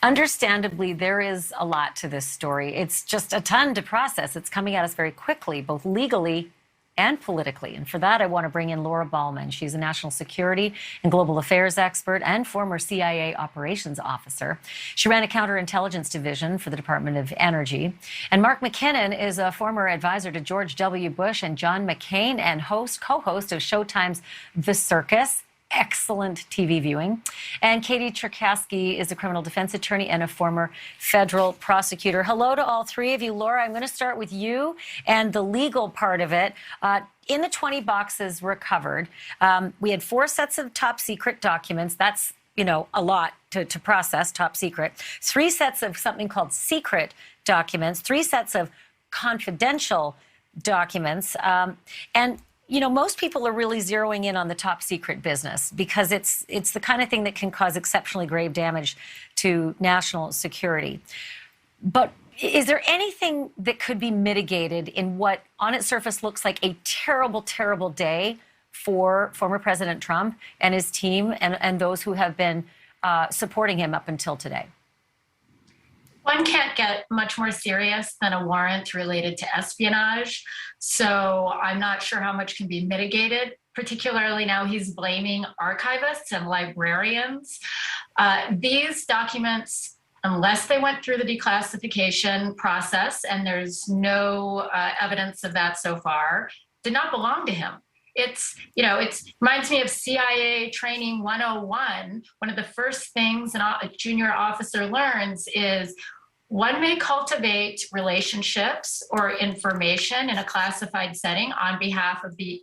Understandably, there is a lot to this story. It's just a ton to process. It's coming at us very quickly, both legally and politically. And for that, I want to bring in Laura Ballman. She's a national security and global affairs expert and former CIA operations officer. She ran a counterintelligence division for the Department of Energy. And Mark McKinnon is a former advisor to George W. Bush and John McCain and co-host of Showtime's The Circus. Excellent TV viewing. And Katie Cherkasky is a criminal defense attorney and a former federal prosecutor. Hello to all three of you. Laura, I'm going to start with you and the legal part of it. In the 20 boxes recovered, we had 4 sets of top secret documents. That's, a lot to process, top secret. 3 sets of something called secret documents, 3 sets of confidential documents. Most people are really zeroing in on the top secret business because it's the kind of thing that can cause exceptionally grave damage to national security. But is there anything that could be mitigated in what on its surface looks like a terrible, terrible day for former President Trump and his team and those who have been supporting him up until today? One can't get much more serious than a warrant related to espionage. So I'm not sure how much can be mitigated, particularly now he's blaming archivists and librarians. These documents, unless they went through the declassification process, and there's no evidence of that so far, did not belong to him. It reminds me of CIA Training 101. One of the first things a junior officer learns is one may cultivate relationships or information in a classified setting on behalf of the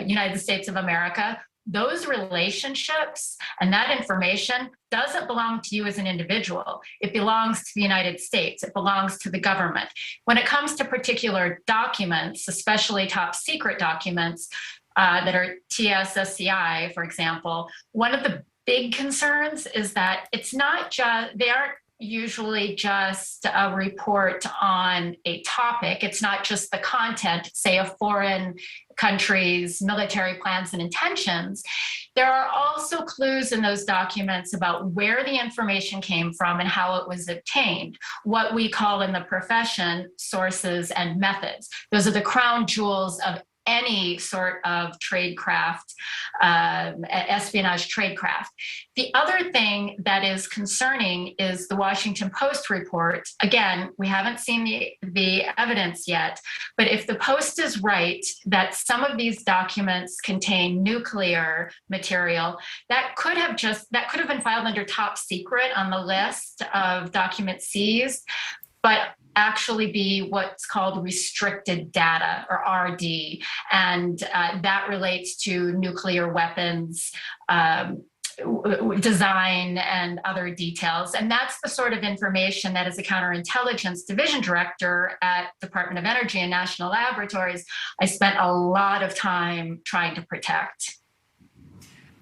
United States of America. Those relationships and that information doesn't belong to you as an individual. It belongs to the United States. It belongs to the government. When it comes to particular documents, especially top secret documents that are TSSCI, for example, one of the big concerns is that it's not just, they aren't usually just a report on a topic. It's not just the content, say, of foreign countries' military plans and intentions. There are also clues in those documents about where the information came from and how it was obtained, what we call in the profession sources and methods. Those are the crown jewels of any sort of tradecraft, espionage tradecraft. The other thing that is concerning is the Washington Post report. Again, we haven't seen the evidence yet, but if the Post is right that some of these documents contain nuclear material, that could have been filed under top secret on the list of documents seized, but actually be what's called restricted data, or RD. And that relates to nuclear weapons design and other details. And that's the sort of information that, as a counterintelligence division director at Department of Energy and National Laboratories, I spent a lot of time trying to protect.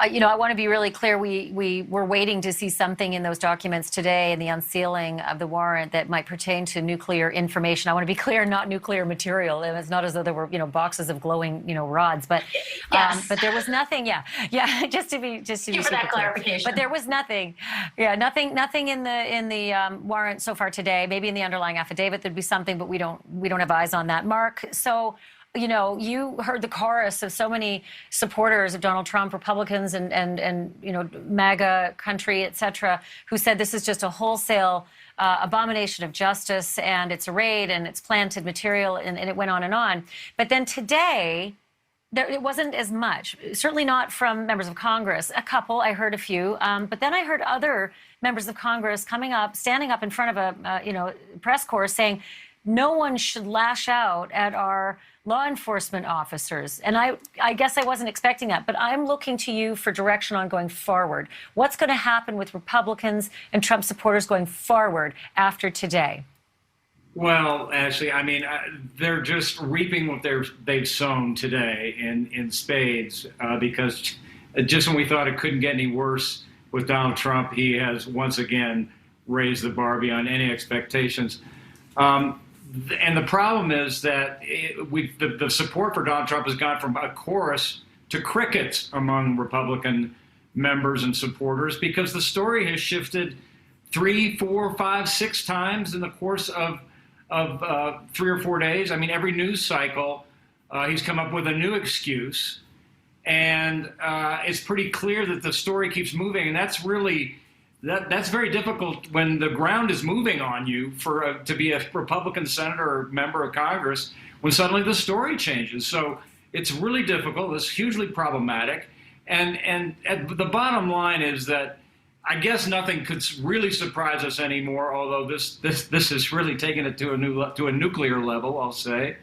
I want to be really clear. We were waiting to see something in those documents today in the unsealing of the warrant that might pertain to nuclear information. I want to be clear, not nuclear material. And it's not as though there were, boxes of glowing, rods. But yes. But there was nothing. Yeah. Just to be Thank you for that clarification. But there was nothing. Yeah, nothing in the warrant so far today. Maybe in the underlying affidavit there'd be something, but we don't have eyes on that. Mark, so. You heard the chorus of so many supporters of Donald Trump, Republicans and MAGA country, et cetera, who said this is just a wholesale abomination of justice and it's a raid and it's planted material and it went on and on. But then today, it wasn't as much, certainly not from members of Congress. A couple, I heard a few, but then I heard other members of Congress standing up in front of a press corps saying, no one should lash out at our law enforcement officers. And I guess I wasn't expecting that, but I'm looking to you for direction on going forward. What's going to happen with Republicans and Trump supporters going forward after today? Well, Ashleigh, they're just reaping what they've sown today in spades, because just when we thought it couldn't get any worse with Donald Trump, he has once again raised the bar beyond any expectations. And the problem is that the support for Donald Trump has gone from a chorus to crickets among Republican members and supporters, because the story has shifted 3, 4, 5, 6 times in the course of 3 or 4 days. I mean, every news cycle, he's come up with a new excuse. And it's pretty clear that the story keeps moving. And that's really, that's very difficult when the ground is moving on you to be a Republican senator or member of Congress, when suddenly the story changes. So it's really difficult. It's hugely problematic. And the bottom line is that I guess nothing could really surprise us anymore, although this has really taken it to a nuclear level, I'll say.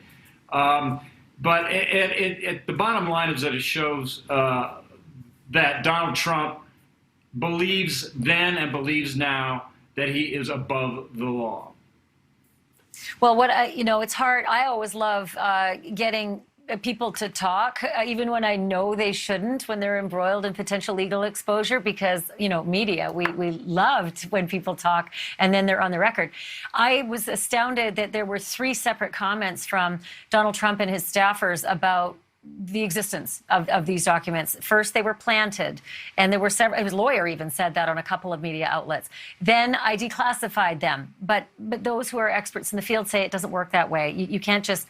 But the bottom line is that it shows that Donald Trump believes then and believes now that he is above the law. Well, it's hard. I always love getting people to talk, even when I know they shouldn't, when they're embroiled in potential legal exposure, because, media, we loved when people talk and then they're on the record. I was astounded that there were 3 separate comments from Donald Trump and his staffers about the existence of these documents. First, they were planted, and there were several, his lawyer even said that on a couple of media outlets. Then I declassified them. But those who are experts in the field say it doesn't work that way. You can't just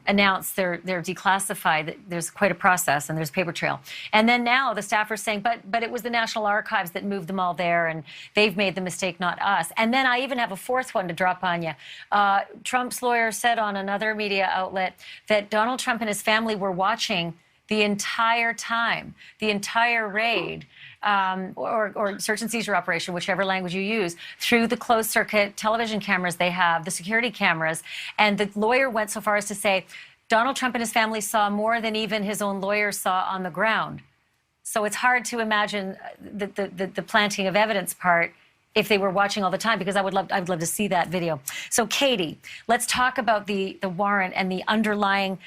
announce they're declassified. There's quite a process, and there's a paper trail. And then now the staffers saying, but it was the National Archives that moved them all there, and they've made the mistake, not us. And then I even have a 4th one to drop on you. Trump's lawyer said on another media outlet that Donald Trump and his family were watching the entire time, the entire raid, or search and seizure operation, whichever language you use, through the closed circuit television cameras they have, the security cameras. And the lawyer went so far as to say Donald Trump and his family saw more than even his own lawyer saw on the ground. So it's hard to imagine the planting of evidence part if they were watching all the time, because I would love to see that video. So, Katie, let's talk about the warrant and the underlying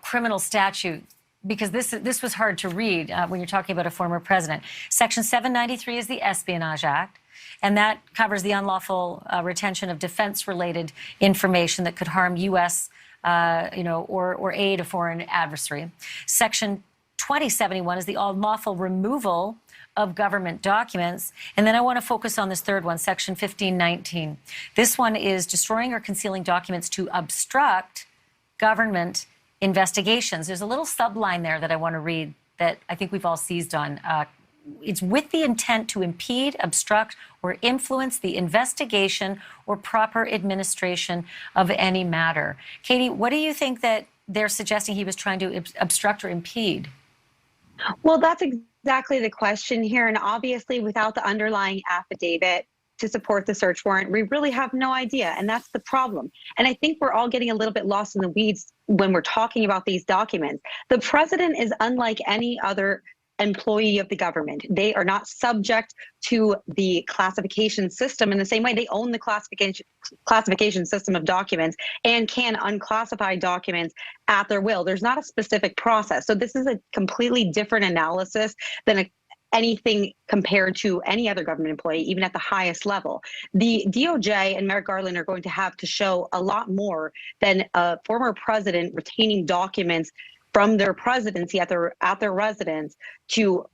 criminal statute, because this was hard to read when you're talking about a former president. Section 793 is the Espionage Act, and that covers the unlawful retention of defense-related information that could harm U.S. Or aid a foreign adversary. Section 2071 is the unlawful removal of government documents. And then I want to focus on this third one, Section 1519. This one is destroying or concealing documents to obstruct government investigations. There's a little subline there that I want to read that I think we've all seized on. It's with the intent to impede, obstruct, or influence the investigation or proper administration of any matter. Katie, what do you think that they're suggesting he was trying to obstruct or impede? Well, that's exactly the question here. And obviously, without the underlying affidavit to support the search warrant, we really have no idea. And that's the problem. And I think we're all getting a little bit lost in the weeds when we're talking about these documents. The president is unlike any other employee of the government. They are not subject to the classification system in the same way. They own the classification system of documents and can unclassify documents at their will. There's not a specific process. So this is a completely different analysis than anything compared to any other government employee, even at the highest level. The DOJ and Merrick Garland are going to have to show a lot more than a former president retaining documents from their presidency at their residence to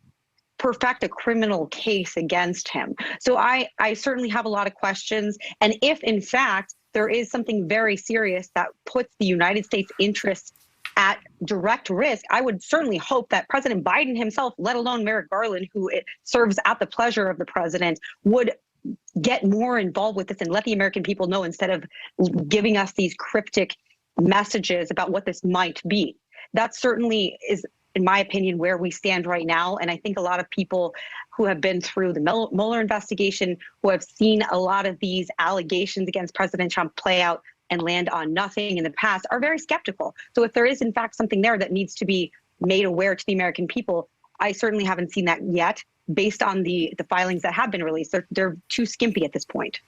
perfect a criminal case against him. So I certainly have a lot of questions. And if, in fact, there is something very serious that puts the United States interests at direct risk, I would certainly hope that President Biden himself, let alone Merrick Garland, who serves at the pleasure of the president, would get more involved with this and let the American people know, instead of giving us these cryptic messages about what this might be. That certainly is, in my opinion, where we stand right now. And I think a lot of people who have been through the Mueller investigation, who have seen a lot of these allegations against President Trump play out and land on nothing in the past, are very skeptical. So if there is, in fact, something there that needs to be made aware to the American people, I certainly haven't seen that yet, based on the filings that have been released. They're too skimpy at this point.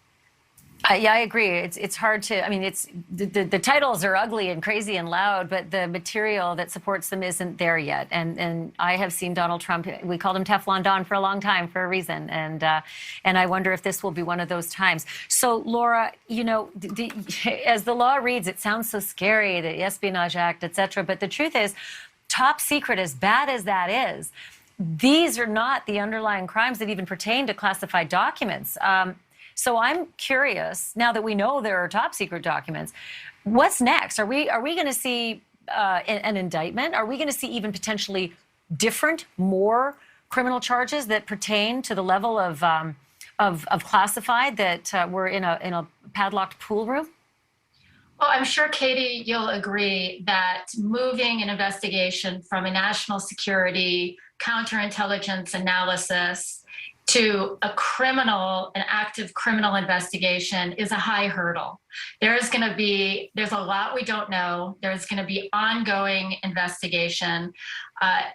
Yeah, I agree. It's hard to, I mean, it's the titles are ugly and crazy and loud, but the material that supports them isn't there yet. And I have seen Donald Trump, we called him Teflon Don for a long time for a reason. And I wonder if this will be one of those times. So, Laura, as the law reads, it sounds so scary, the Espionage Act, et cetera. But the truth is, top secret, as bad as that is, these are not the underlying crimes that even pertain to classified documents. So I'm curious, now that we know there are top secret documents, what's next? Are we going to see an indictment? Are we going to see even potentially different, more criminal charges that pertain to the level of classified that were in a padlocked pool room? Well, I'm sure, Katie, you'll agree that moving an investigation from a national security counterintelligence analysis to an active criminal investigation is a high hurdle. There's a lot we don't know. There's going to be ongoing investigation.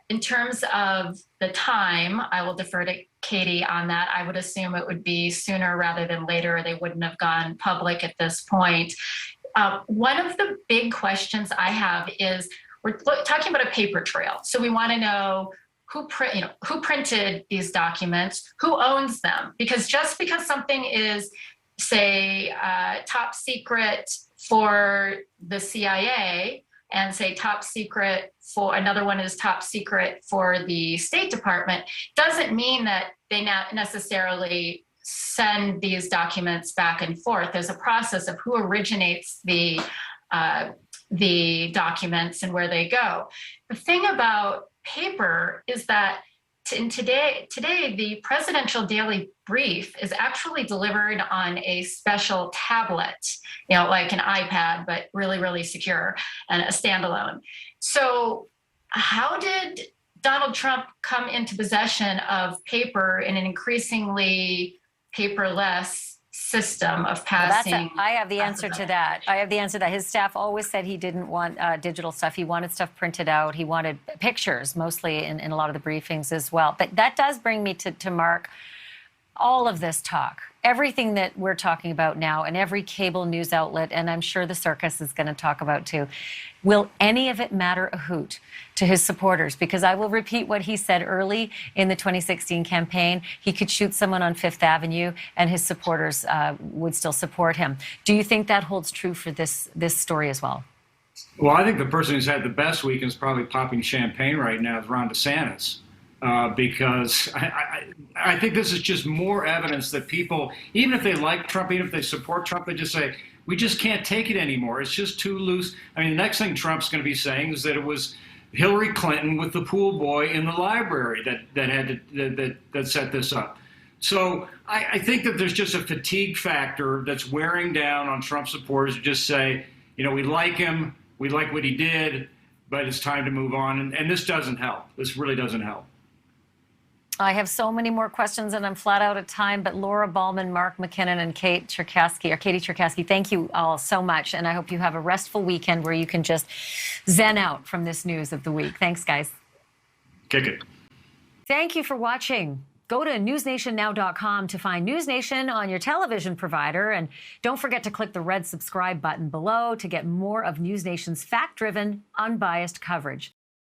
In terms of the time, I will defer to Katie on that. I would assume it would be sooner rather than later. They wouldn't have gone public at this point. One of the big questions I have is we're talking about a paper trail. So we want to know who printed these documents, who owns them, because just because something is, say, top secret for the CIA and say top secret for another one is top secret for the State Department, doesn't mean that they not necessarily send these documents back and forth. There's a process of who originates the documents and where they go. The thing about paper is that today the presidential daily brief is actually delivered on a special tablet, like an iPad, but really, really secure and a standalone. So how did Donald Trump come into possession of paper in an increasingly paperless system of passing? I have the answer to that. His staff always said he didn't want digital stuff. He wanted stuff printed out. He wanted pictures, mostly in a lot of the briefings as well. But that does bring me to Mark. All of this talk, everything that we're talking about now, and every cable news outlet, and I'm sure the circus is going to talk about too, will any of it matter a hoot to his supporters? Because I will repeat what he said early in the 2016 campaign. He could shoot someone on Fifth Avenue and his supporters would still support him. Do you think that holds true for this story as well? Well, I think the person who's had the best week is probably popping champagne right now is Ron DeSantis. Because I think this is just more evidence that people, even if they like Trump, even if they support Trump, they just say, we just can't take it anymore. It's just too loose. I mean, the next thing Trump's going to be saying is that it was Hillary Clinton with the pool boy in the library that set this up. So I think that there's just a fatigue factor that's wearing down on Trump supporters who just say, we like him, we like what he did, but it's time to move on. And this doesn't help. This really doesn't help. I have so many more questions, and I'm flat out of time. But Laura Ballman, Mark McKinnon, and Katie Cherkasky, thank you all so much. And I hope you have a restful weekend where you can just zen out from this news of the week. Thanks, guys. Kick it. Thank you for watching. Go to newsnationnow.com to find NewsNation on your television provider. And don't forget to click the red subscribe button below to get more of NewsNation's fact-driven, unbiased coverage.